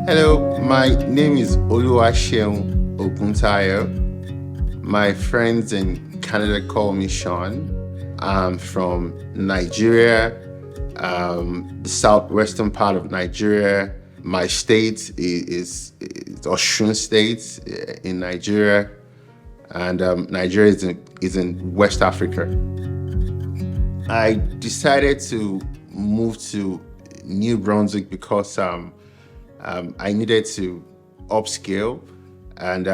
Hello, my name is Seun Oguntayo. My friends in Canada call me Seun. I'm from Nigeria, the southwestern part of Nigeria. My state is Osun State in Nigeria, and Nigeria is in West Africa. I decided to move to Nouveau-Brunswick because I needed to upskill, and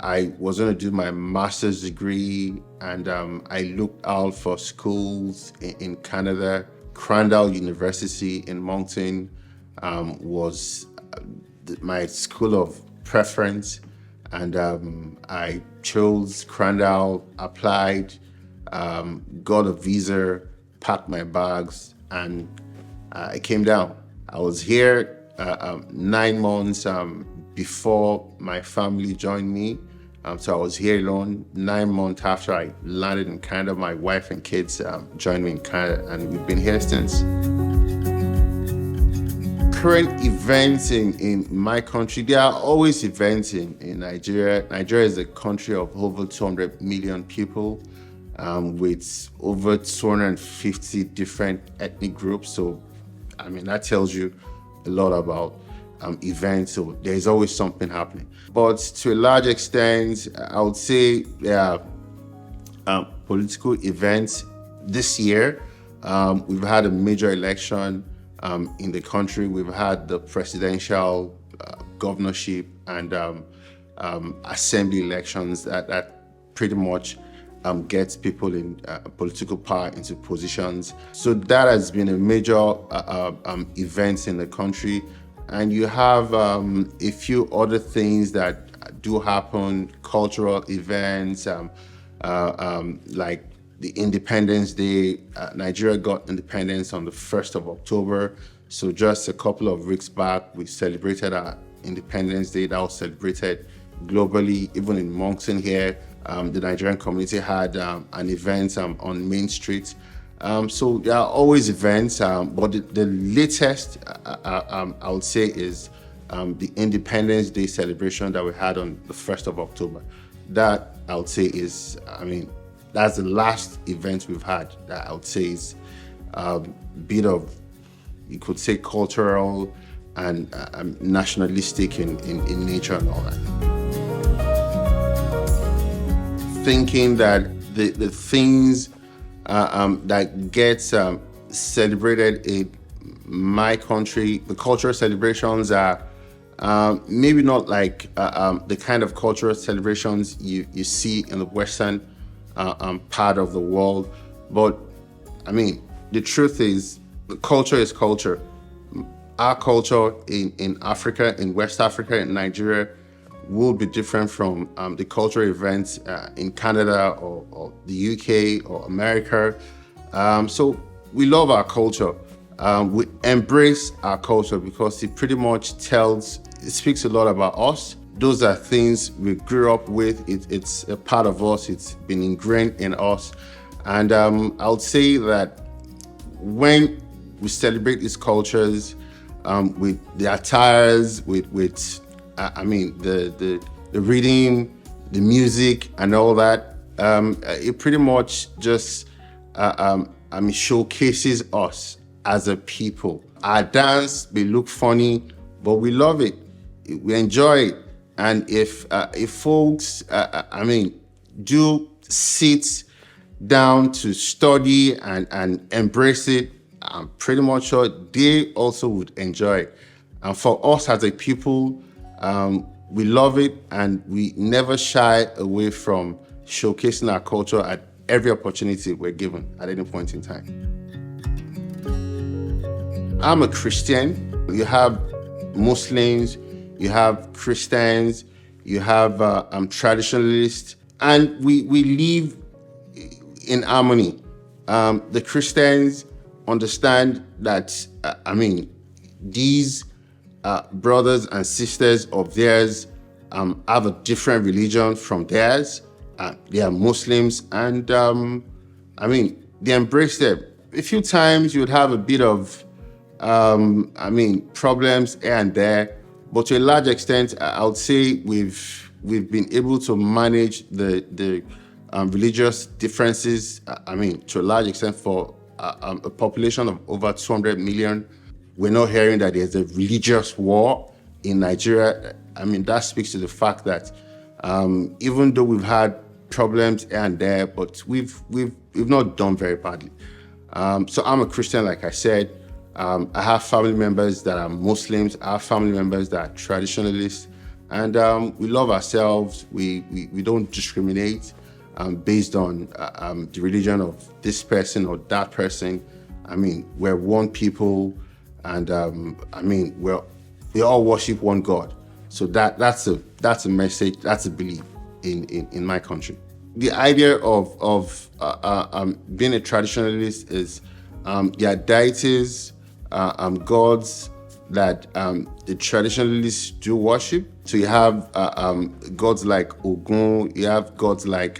I was going to do my master's degree, and I looked out for schools in Canada. Crandall University in Moncton was my school of preference, and I chose Crandall, applied, got a visa, packed my bags, and I came down. I was here 9 months before my family joined me. So I was here alone. 9 months after I landed in Canada, my wife and kids joined me in Canada, and we've been here since. Current events in my country, there are always events in Nigeria. Nigeria is a country of over 200 million people with over 250 different ethnic groups. So, I mean, that tells you a lot about events, so there's always something happening. But to a large extent, I would say there are political events. This year, we've had a major election in the country. We've had the presidential, governorship, and assembly elections that pretty much gets people in political power into positions. So that has been a major event in the country. And you have a few other things that do happen, cultural events, like the Independence Day. Nigeria got independence on the 1st of October. So just a couple of weeks back, we celebrated our Independence Day. That was celebrated globally, even in Moncton here. The Nigerian community had an event on Main Street. So there are always events, but the latest, I would say, is the Independence Day celebration that we had on the 1st of October. That, I would say, is, I mean, that's the last event we've had that I would say is a bit of, you could say, cultural and nationalistic in nature and all that. Thinking that the things that gets celebrated in my country, the cultural celebrations are maybe not like the kind of cultural celebrations you see in the Western part of the world. But I mean, the truth is, culture is culture. Our culture in Africa, in West Africa, in Nigeria, will be different from the cultural events in Canada or the UK or America. So we love our culture. We embrace our culture because it pretty much it speaks a lot about us. Those are things we grew up with. It's a part of us. It's been ingrained in us. And I would say that when we celebrate these cultures with the attires, with I mean, the reading, the music, and all that, it pretty much just showcases us as a people. Our dance may look funny, but we love it. We enjoy it. And if folks, do sit down to study and embrace it, I'm pretty much sure they also would enjoy it. And for us as a people, we love it, and we never shy away from showcasing our culture at every opportunity we're given at any point in time. I'm a Christian. You have Muslims, you have Christians, you have traditionalists, and we live in harmony. The Christians understand that, these brothers and sisters of theirs have a different religion from theirs. They are Muslims, and they embrace them. A few times you would have a bit of, problems here and there, but to a large extent, I would say we've been able to manage the religious differences. To a large extent, for a population of over 200 million, we're not hearing that there's a religious war in Nigeria. That speaks to the fact that even though we've had problems here and there, but we've not done very badly. So I'm a Christian, like I said. I have family members that are Muslims. I have family members that are traditionalists, and we love ourselves. We don't discriminate based on the religion of this person or that person. We're one people, and we all worship one God. So that's a message, that's a belief in my country. The idea of being a traditionalist is there are deities, gods that the traditionalists do worship. So you have gods like Ogun, you have gods like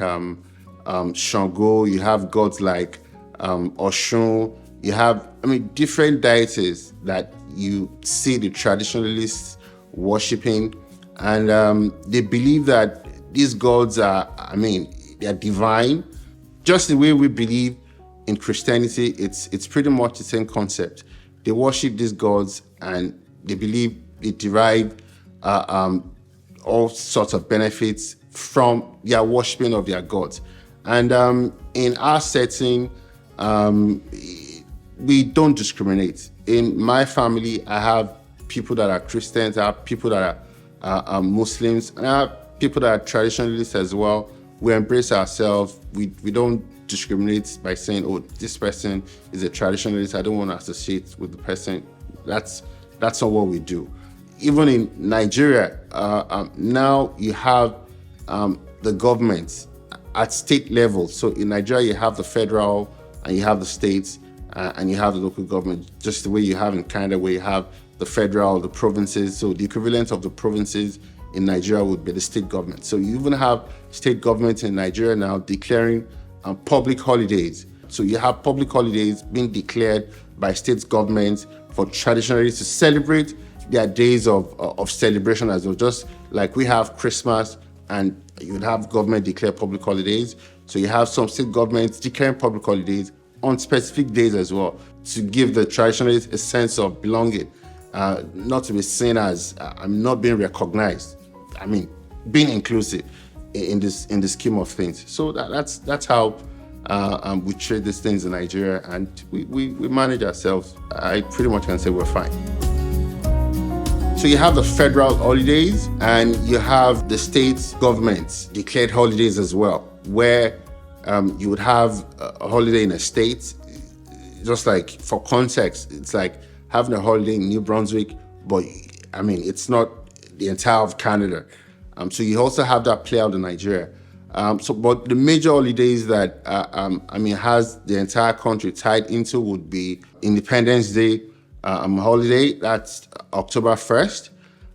Shango, you have gods like Oshun, you have different deities that you see the traditionalists worshiping, and they believe that these gods are, they're divine. Just the way we believe in Christianity, it's pretty much the same concept. They worship these gods, and they believe they derive all sorts of benefits from their worshiping of their gods. And in our setting, we don't discriminate. In my family, I have people that are Christians, I have people that are Muslims, and I have people that are traditionalists as well. We embrace ourselves. We don't discriminate by saying, oh, this person is a traditionalist, I don't want to associate with the person. That's not what we do. Even in Nigeria, now you have the government at state level. So in Nigeria, you have the federal, and you have the states, and you have the local government, just the way you have in Canada, where you have the federal, the provinces. So the equivalent of the provinces in Nigeria would be the state government. So you even have state governments in Nigeria now declaring public holidays. So you have public holidays being declared by state governments for traditionalists to celebrate their days of celebration as well. Just like we have Christmas, and you would have government declare public holidays. So you have some state governments declaring public holidays on specific days as well, to give the traditionalists a sense of belonging, not to be seen as not being recognized. Being inclusive in the scheme of things. So that's how we treat these things in Nigeria, and we manage ourselves. I pretty much can say we're fine. So you have the federal holidays, and you have the state governments declared holidays as well, where you would have a holiday in a state. Just like, for context, it's like having a holiday in Nouveau-Brunswick, but it's not the entire of Canada. So you also have that play out in Nigeria. But the major holidays that has the entire country tied into would be Independence Day holiday, that's October 1st.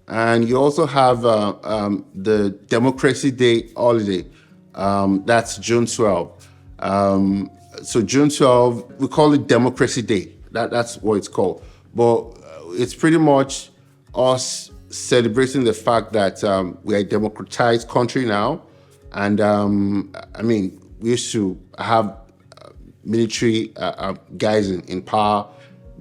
And you also have the Democracy Day holiday, that's June 12th. So June 12th, we call it Democracy Day. That's what it's called. But it's pretty much us celebrating the fact that we're a democratized country now. And we used to have military guys in power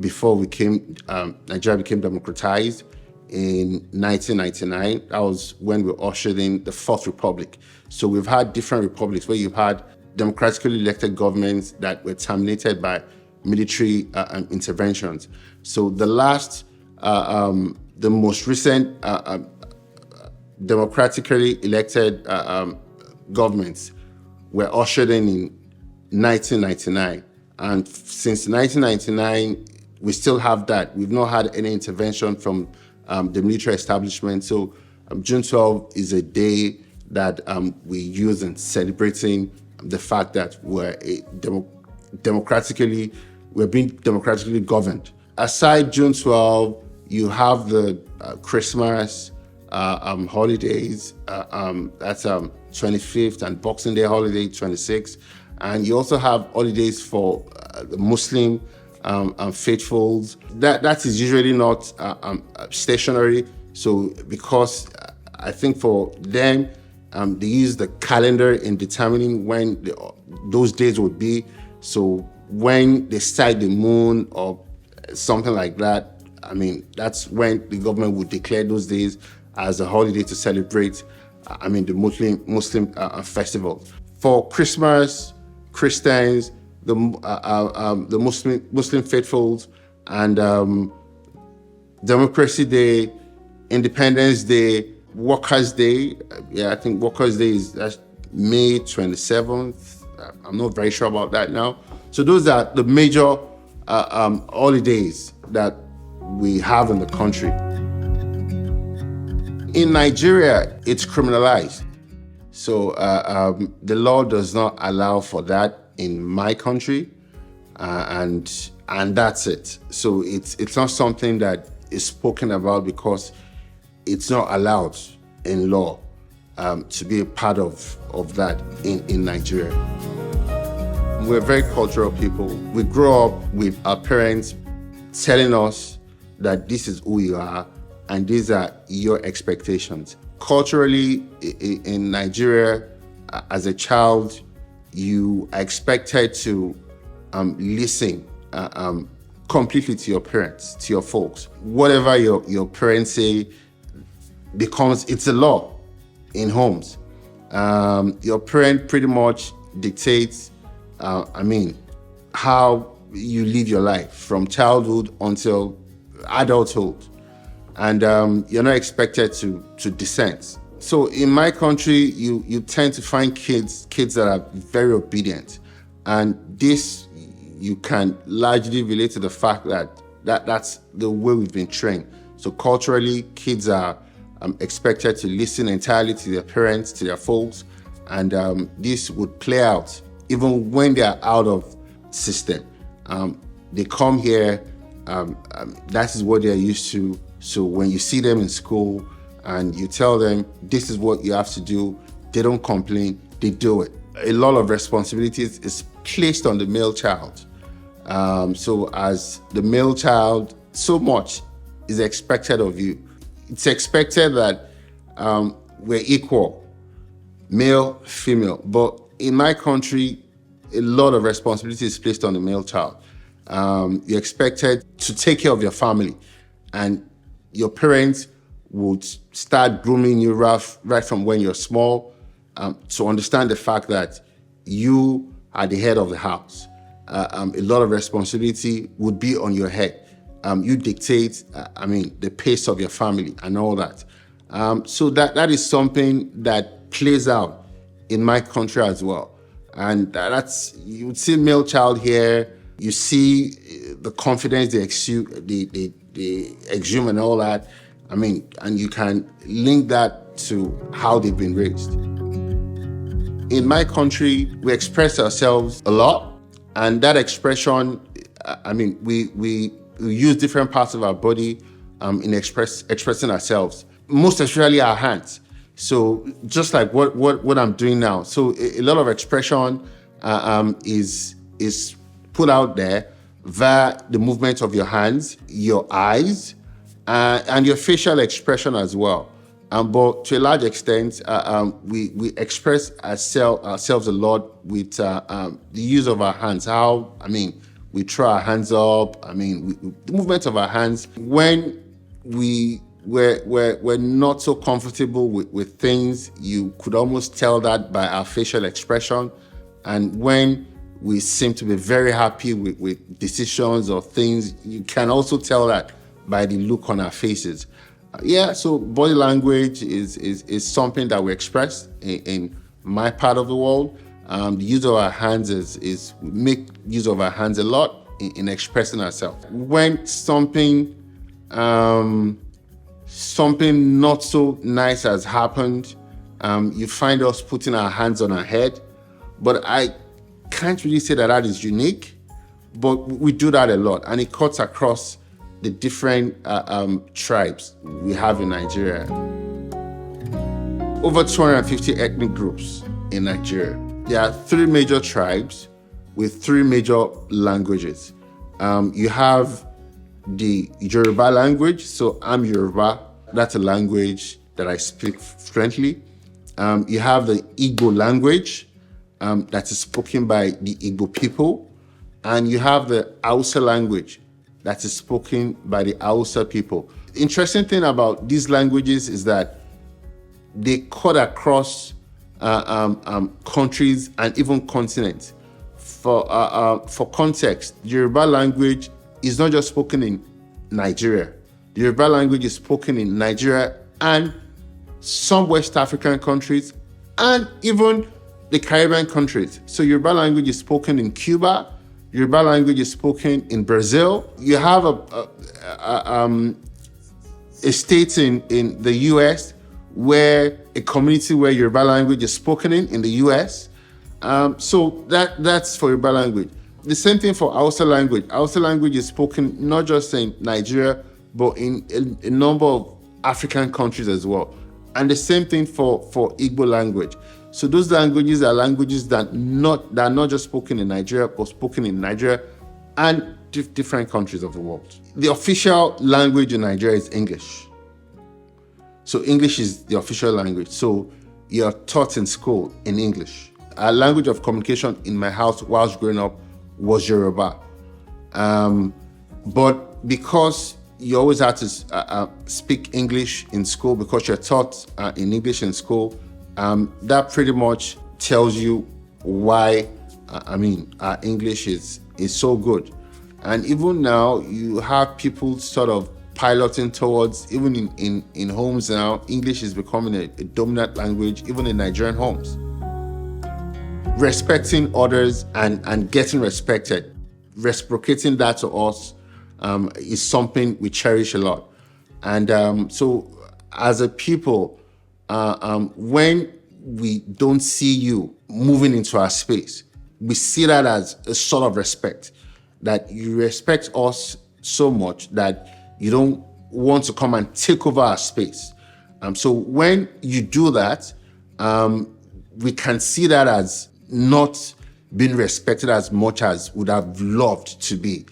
before Nigeria became democratized in 1999. That was when we ushered in the Fourth Republic. So we've had different republics where you've had democratically elected governments that were terminated by military interventions. So the most recent democratically elected governments were ushered in 1999. And since 1999, we still have that. We've not had any intervention from the military establishment. So June 12th is a day that we use in celebrating the fact that we're being democratically governed. Aside June 12th, you have the Christmas holidays. That's 25th, and Boxing Day holiday, 26th. And you also have holidays for the Muslim faithfuls. That is usually not stationary. So because I think for them, they use the calendar in determining when those days would be. So when they sight the moon or something like that, I mean, that's when the government would declare those days as a holiday to celebrate, the Muslim festival. For Christmas, Christians, the Muslim faithfuls, and Democracy Day, Independence Day, Workers' Day. I think Workers' Day that's May 27th. I'm not very sure about that now. So those are the major holidays that we have in the country. In Nigeria, it's criminalized. So the law does not allow for that in my country, and that's it. So it's not something that is spoken about because it's not allowed in law to be a part of that in Nigeria. We're very cultural people. We grow up with our parents telling us that this is who you are and these are your expectations. Culturally, in Nigeria, as a child, you are expected to listen completely to your parents, to your folks. Whatever your parents say it's a law in homes. Your parent pretty much dictates, how you live your life from childhood until adulthood. And you're not expected to dissent. So in my country, you tend to find kids that are very obedient. And this, you can largely relate to the fact that's the way we've been trained. So culturally, kids are expected to listen entirely to their parents, to their folks. And this would play out even when they are out of system. They come here, that is what they're used to. So when you see them in school and you tell them, this is what you have to do, they don't complain, they do it. A lot of responsibilities is placed on the male child. So as the male child, so much is expected of you. It's expected that we're equal, male, female. But in my country, a lot of responsibility is placed on the male child. You're expected to take care of your family, and your parents would start grooming you right from when you're small, to understand the fact that you are the head of the house. A lot of responsibility would be on your head. You dictate, the pace of your family and all that. So that is something that plays out in my country as well. And you would see male child here, you see the confidence they exude and all that. And you can link that to how they've been raised. In my country, we express ourselves a lot, and that expression, we use different parts of our body in expressing ourselves, most especially our hands. So just like what I'm doing now. So a lot of expression is put out there via the movement of your hands, your eyes, and your facial expression as well. But to a large extent, we express ourselves a lot with the use of our hands. We throw our hands up. The movement of our hands when we're not so comfortable with things. You could almost tell that by our facial expression. And when we seem to be very happy with decisions or things, you can also tell that by the look on our faces. So body language is something that we express in my part of the world. The use of our hands is we make use of our hands a lot in expressing ourselves. When something not so nice has happened, you find us putting our hands on our head. But I can't really say that is unique, but we do that a lot, and it cuts across the different tribes we have in Nigeria. Over 250 ethnic groups in Nigeria. There are three major tribes with three major languages. You have the Yoruba language. So I'm Yoruba. That's a language that I speak fluently. You have the Igbo language that is spoken by the Igbo people. And you have the Hausa language that is spoken by the Hausa people. The interesting thing about these languages is that they cut across countries and even continents. For context, the Yoruba language is not just spoken in Nigeria. The Yoruba language is spoken in Nigeria and some West African countries and even the Caribbean countries. So Yoruba language is spoken in Cuba. Yoruba language is spoken in Brazil. You have a state in the US where a community where Yoruba language is spoken in the US. So that's for Yoruba language. The same thing for Hausa language. Hausa language is spoken not just in Nigeria, but in a number of African countries as well. And the same thing for Igbo language. So those languages are languages that are not just spoken in Nigeria, but spoken in Nigeria and different countries of the world. The official language in Nigeria is English. So English is the official language. So you're taught in school in English. Our language of communication in my house whilst growing up was Yoruba. But because you always had to speak English in school, because you're taught in English in school, that pretty much tells you why, our English is so good. And even now, you have people sort of piloting towards, even in homes now, English is becoming a dominant language, even in Nigerian homes. Respecting others and getting respected, reciprocating that to us is something we cherish a lot. And so as a people, when we don't see you moving into our space, we see that as a sort of respect, that you respect us so much that you don't want to come and take over our space. So when you do that, we can see that as not being respected as much as would have loved to be.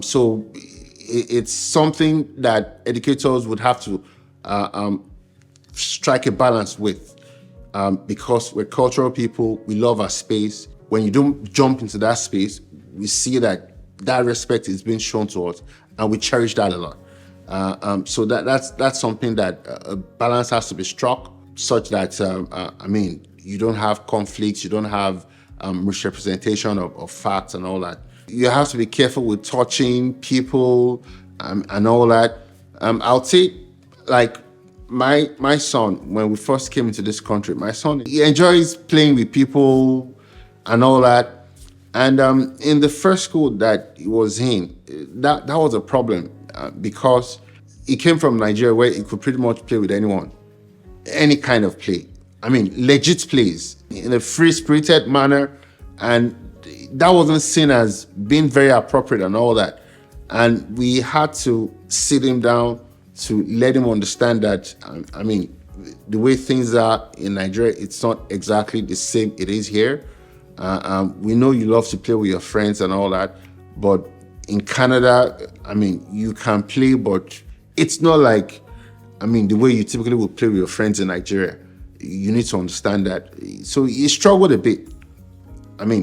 So it's something that educators would have to strike a balance with, because we're cultural people, we love our space. When you don't jump into that space, we see that respect is being shown to us, and we cherish that a lot. So that's something that a balance has to be struck, such that you don't have conflicts, you don't have misrepresentation of facts and all that. You have to be careful with touching people and all that. I'll say, like, my son, when we first came into this country, my son, he enjoys playing with people and all that. And in the first school that he was in, that was a problem because he came from Nigeria, where he could pretty much play with anyone, any kind of play. Legit plays in a free-spirited manner, and that wasn't seen as being very appropriate and all that. And we had to sit him down to let him understand that, the way things are in Nigeria, it's not exactly the same it is here. We know you love to play with your friends and all that, but in Canada, you can play, but it's not like, the way you typically would play with your friends in Nigeria. You need to understand that. So he struggled a bit,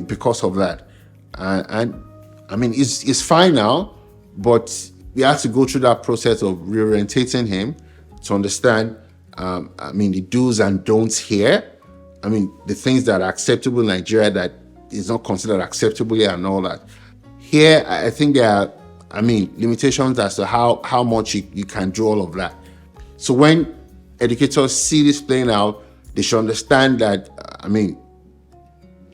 because of that. He's fine now, but we had to go through that process of reorientating him to understand, the do's and don'ts here. The things that are acceptable in Nigeria that is not considered acceptable here and all that. Here, I think there are, limitations as to how much you can do all of that. So when educators see this playing out, they should understand that,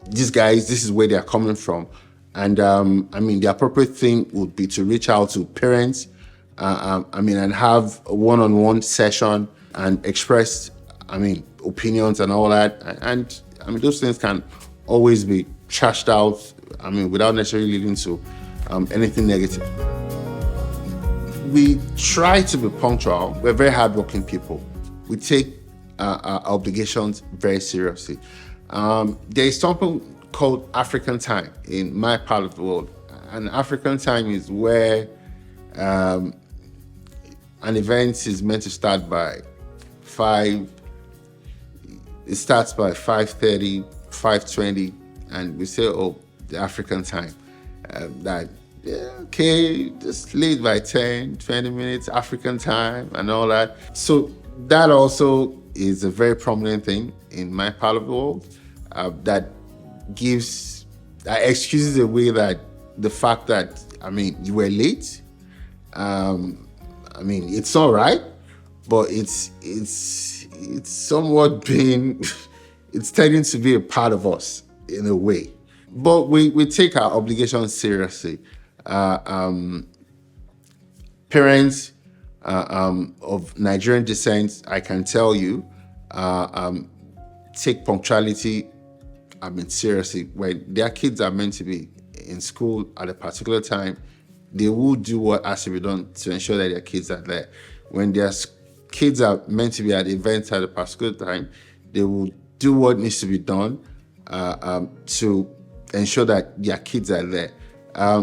these guys, this is where they're coming from. And, the appropriate thing would be to reach out to parents, and have a one-on-one session and express, opinions and all that. And those things can always be trashed out, without necessarily leading to anything negative. We try to be punctual. We're very hardworking people. We take our obligations very seriously. There's something called African time in my part of the world. And African time is where an event is meant to start by 5. It starts by 5:30, 5:20, and we say, oh, the African time. Okay, just leave by 10, 20 minutes, African time and all that. So that also is a very prominent thing in my part of the world that excuses away that the fact that, you were late. It's all right, but it's somewhat being, it's tending to be a part of us in a way. But we take our obligations seriously. Parents of Nigerian descent, I can tell you, take punctuality seriously. When their kids are meant to be in school at a particular time, they will do what has to be done to ensure that their kids are there. When their kids are meant to be at events at a particular time, they will do what needs to be done to ensure that their kids are there.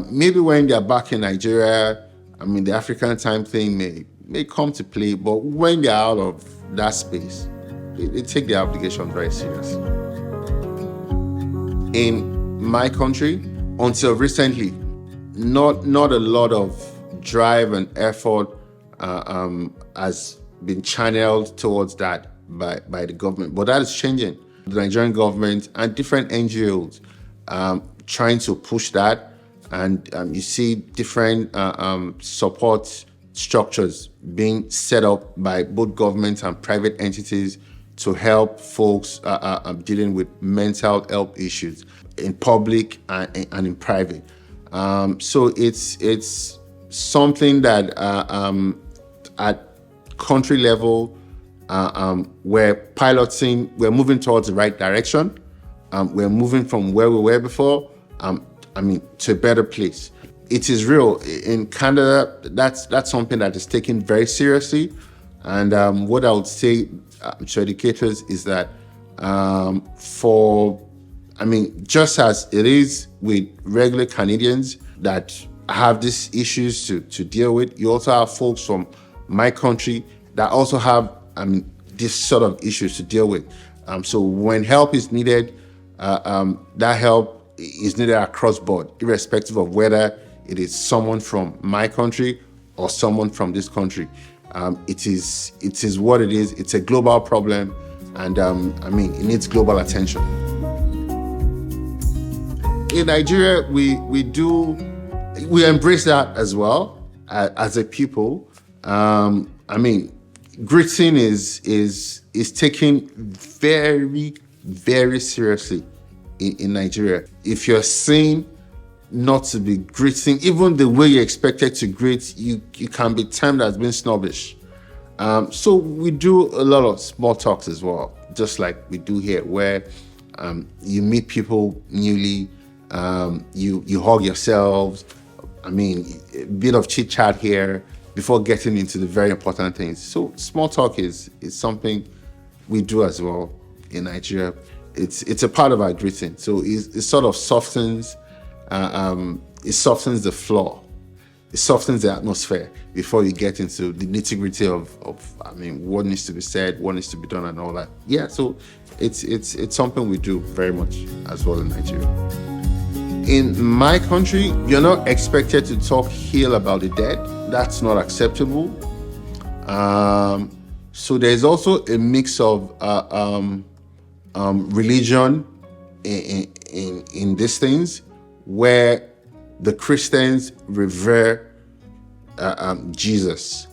Maybe when they're back in Nigeria, the African time thing may come to play, but when they're out of that space, they take their obligations very seriously. In my country, until recently, not a lot of drive and effort has been channeled towards that by the government, but that is changing. The Nigerian government and different NGOs trying to push that. And you see different support structures being set up by both government and private entities to help folks dealing with mental health issues in public and in private. So it's something that at country level we're piloting, we're moving towards the right direction. We're moving from where we were before. To a better place. It is real. In Canada, that's something that is taken very seriously. And what I would say to educators is that just as it is with regular Canadians that have these issues to deal with, you also have folks from my country that also have this sort of issues to deal with. So when help is needed, that help is needed across board, irrespective of whether it is someone from my country or someone from this country. It is what it is. It's a global problem, and it needs global attention. In Nigeria, we embrace that as well as a people. Greeting is taken very, very seriously in Nigeria. If you're seen not to be greeting, even the way you're expected to greet, you can be termed as being snobbish. So we do a lot of small talks as well, just like we do here, where you meet people newly, you hug yourselves. A bit of chit chat here before getting into the very important things. So small talk is something we do as well in Nigeria. It's a part of our greeting. So it sort of softens the floor. It softens the atmosphere before you get into the nitty-gritty of what needs to be said, what needs to be done and all that. Yeah, so it's something we do very much as well in Nigeria. In my country, you're not expected to talk ill about the dead. That's not acceptable. So there's also a mix of religion in these things, where the Christians revere Jesus.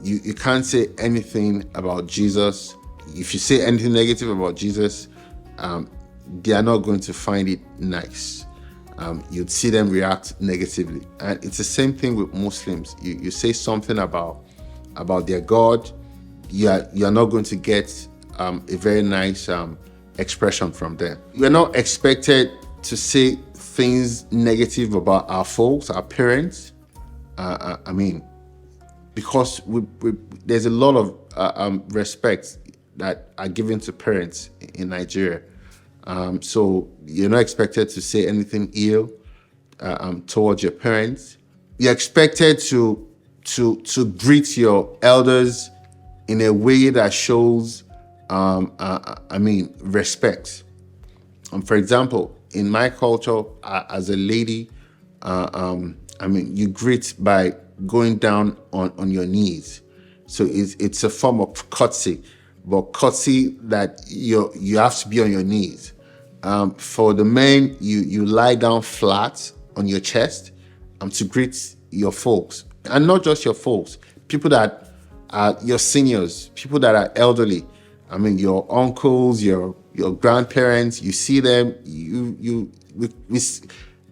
You can't say anything about Jesus. If you say anything negative about Jesus, they are not going to find it nice. You'd see them react negatively. And it's the same thing with Muslims. You say something about their God, you're not going to get a very nice expression from them. We're not expected to say things negative about our folks, our parents. Because there's a lot of respect that are given to parents in Nigeria. So you're not expected to say anything ill towards your parents. You're expected to greet your elders in a way that shows, respect. For example, in my culture, as a lady, you greet by going down on your knees. So it's a form of courtesy, but courtesy that you have to be on your knees. For the men, you lie down flat on your chest to greet your folks, and not just your folks, people that are your seniors, people that are elderly. Your uncles, your grandparents. You see them.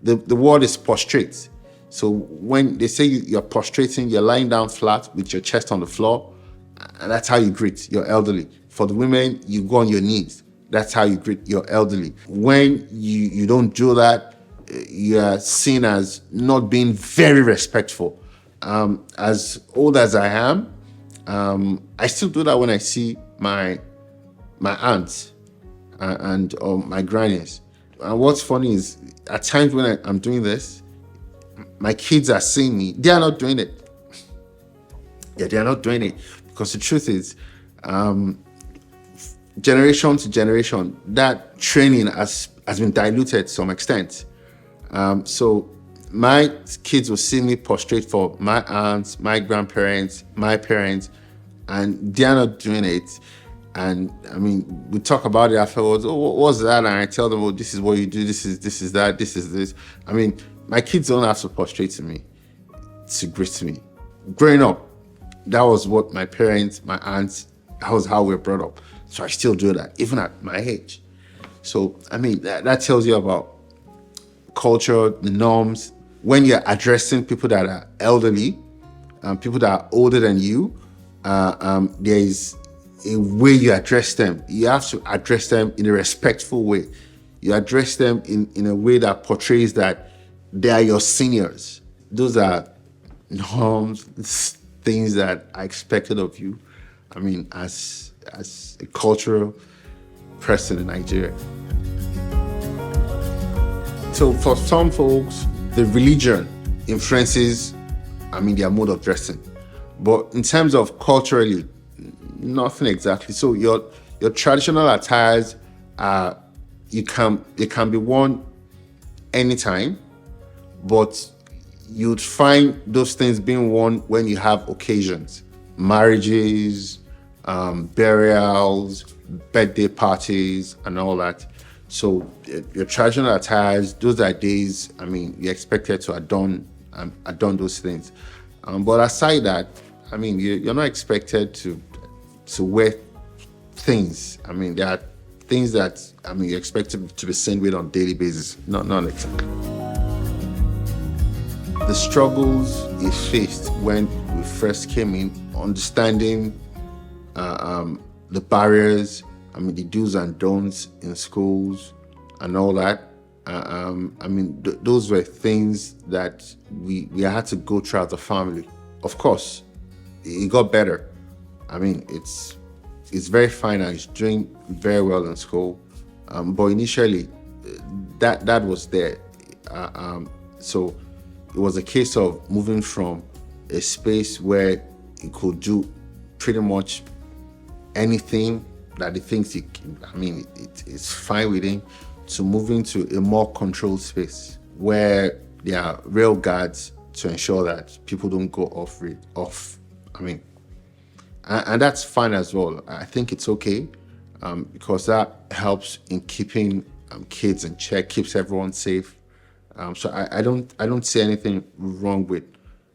The word is prostrate. So when they say you're prostrating, you're lying down flat with your chest on the floor, and that's how you greet your elderly. For the women, you go on your knees. That's how you greet your elderly. When you don't do that, you are seen as not being very respectful. As old as I am, I still do that when I see my aunts and my grannies. And what's funny is, at times when I'm doing this, my kids are seeing me. They are not doing it. Yeah, they are not doing it, because the truth is, generation to generation, that training has been diluted to some extent. So my kids will see me prostrate for my aunts, my grandparents, my parents, and they are not doing it. And we talk about it afterwards. Oh, what's that? And I tell them, oh, this is what you do. This is that. This is this. My kids don't have to prostrate to me to greet me. Growing up, that was what my parents, my aunts, that was how we were brought up. So I still do that, even at my age. So, that tells you about culture, the norms. When you're addressing people that are elderly, people that are older than you, there is a way you address them. You have to address them in a respectful way. You address them in a way that portrays that they are your seniors. Those are norms, things that are expected of you. As a cultural person in Nigeria. So for some folks, the religion influences, their mode of dressing. But in terms of culturally, nothing exactly. So your traditional attires it can be worn anytime, but you'd find those things being worn when you have occasions, marriages, burials, birthday parties, and all that. So your traditional attires, those are days, you're expected to adorn those things. But aside that, you're not expected to wear things. There are things that, you're expected to be seen with on a daily basis. Not exactly. The struggles we faced when we first came in, understanding the barriers, the do's and don'ts in schools and all that. Those were things that we had to go through as a family. Of course, it got better. It's very fine and it's doing very well in school. But initially, that was there. So it was a case of moving from a space where it could do pretty much anything that it thinks it's fine with him, to moving to a more controlled space where there are real guards to ensure that people don't go off. And that's fine as well. I think it's okay, because that helps in keeping kids in check, keeps everyone safe. So I don't see anything wrong with,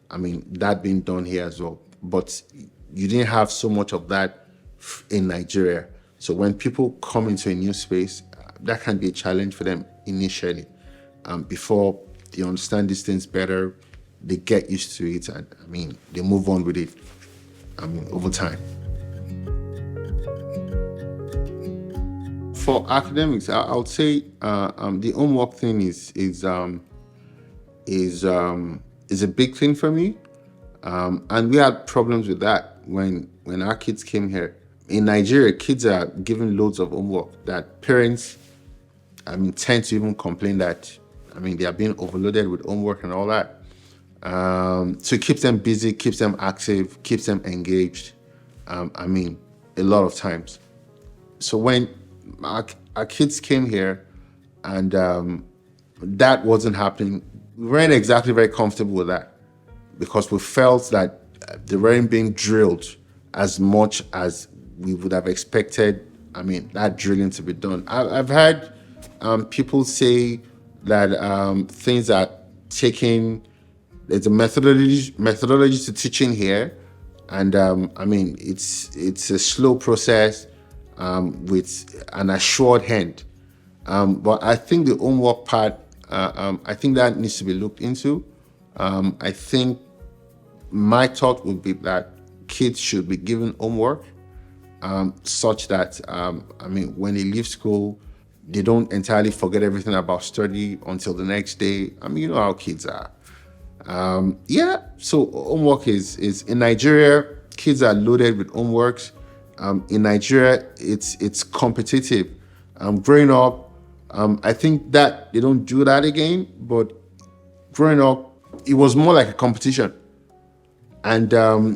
that being done here as well. But you didn't have so much of that in Nigeria. So when people come into a new space, that can be a challenge for them initially. Before they understand these things better, they get used to it, and they move on with it. Over time. For academics, I would say the homework thing is a big thing for me, and we had problems with that when our kids came here. In Nigeria, kids are given loads of homework that parents tend to even complain that, they are being overloaded with homework and all that. So it keeps them busy, keeps them active, keeps them engaged. A lot of times. So when our kids came here and that wasn't happening, we weren't exactly very comfortable with that because we felt that they weren't being drilled as much as we would have expected, that drilling to be done. I've heard people say that things are taking, there's a methodology to teaching here, and it's a slow process with an assured hand. But I think the homework part, I think that needs to be looked into. I think my thought would be that kids should be given homework such that, when they leave school, they don't entirely forget everything about study until the next day. You know how kids are. So homework is in Nigeria, kids are loaded with homeworks. In Nigeria, it's competitive. Growing up, I think that they don't do that again, but growing up, it was more like a competition. And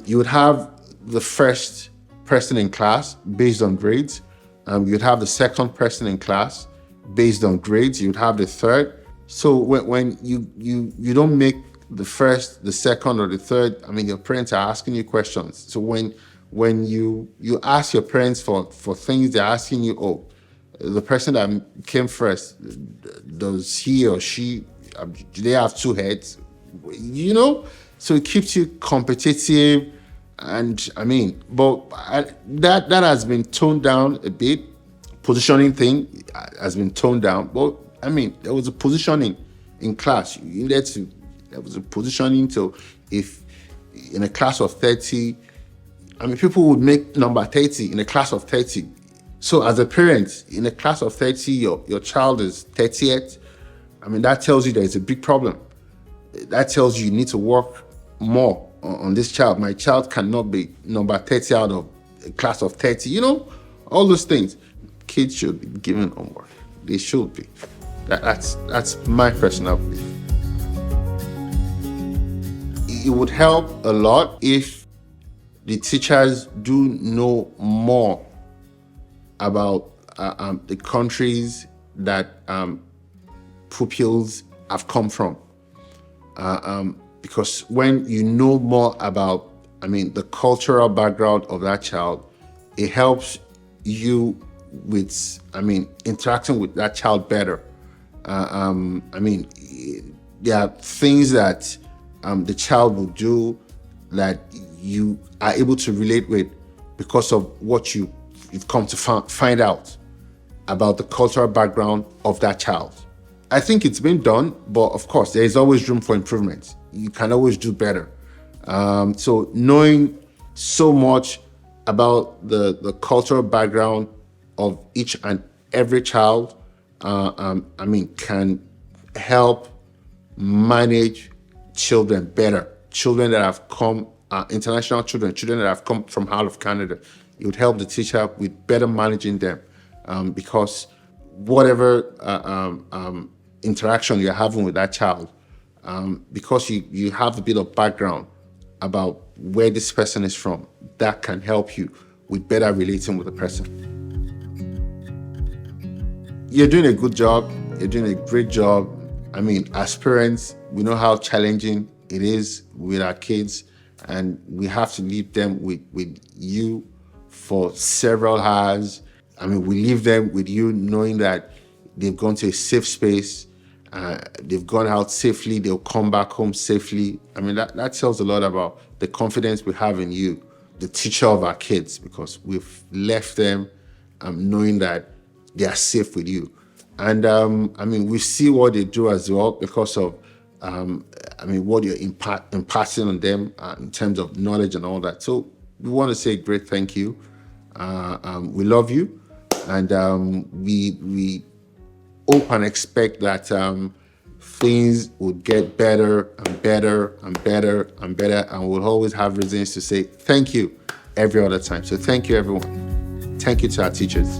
you would have the first person in class based on grades. You'd have the second person in class based on grades. You'd have the third. So when you don't make the first, the second, or the third, your parents are asking you questions. So when you ask your parents for things, they're asking you, the person that came first, does he or she, do they have two heads? So it keeps you competitive. And that has been toned down a bit. Positioning thing has been toned down. But there was a positioning in class. There was a positioning. So if in a class of 30, people would make number 30 in a class of 30. So as a parent, in a class of 30, your child is 30th. That tells you there is a big problem. That tells you need to work more on this child. My child cannot be number 30 out of a class of 30. All those things. Kids should be given homework. They should be. That's my personal belief. It would help a lot if the teachers do know more about the countries that pupils have come from. Because when you know more about, the cultural background of that child, it helps you with, interacting with that child better. There are things that the child will do that you are able to relate with because of what you've come to find out about the cultural background of that child. I think it's been done, but of course, there is always room for improvement. You can always do better. So knowing so much about the cultural background of each and every child, can help manage children better. Children that have come, international children that have come from out of Canada. It would help the teacher with better managing them, because whatever interaction you're having with that child, because you have a bit of background about where this person is from, that can help you with better relating with the person. You're doing a good job. You're doing a great job. As parents, we know how challenging it is with our kids, and we have to leave them with you for several hours. We leave them with you knowing that they've gone to a safe space, they've gone out safely, they'll come back home safely. That tells a lot about the confidence we have in you, the teacher of our kids, because we've left them knowing that they are safe with you. And we see what they do as well because of what you're imparting on them in terms of knowledge and all that. So we want to say a great thank you. We love you, and we hope and expect that things would get better and better and better and better, and we'll always have reasons to say thank you every other time. So thank you, everyone. Thank you to our teachers.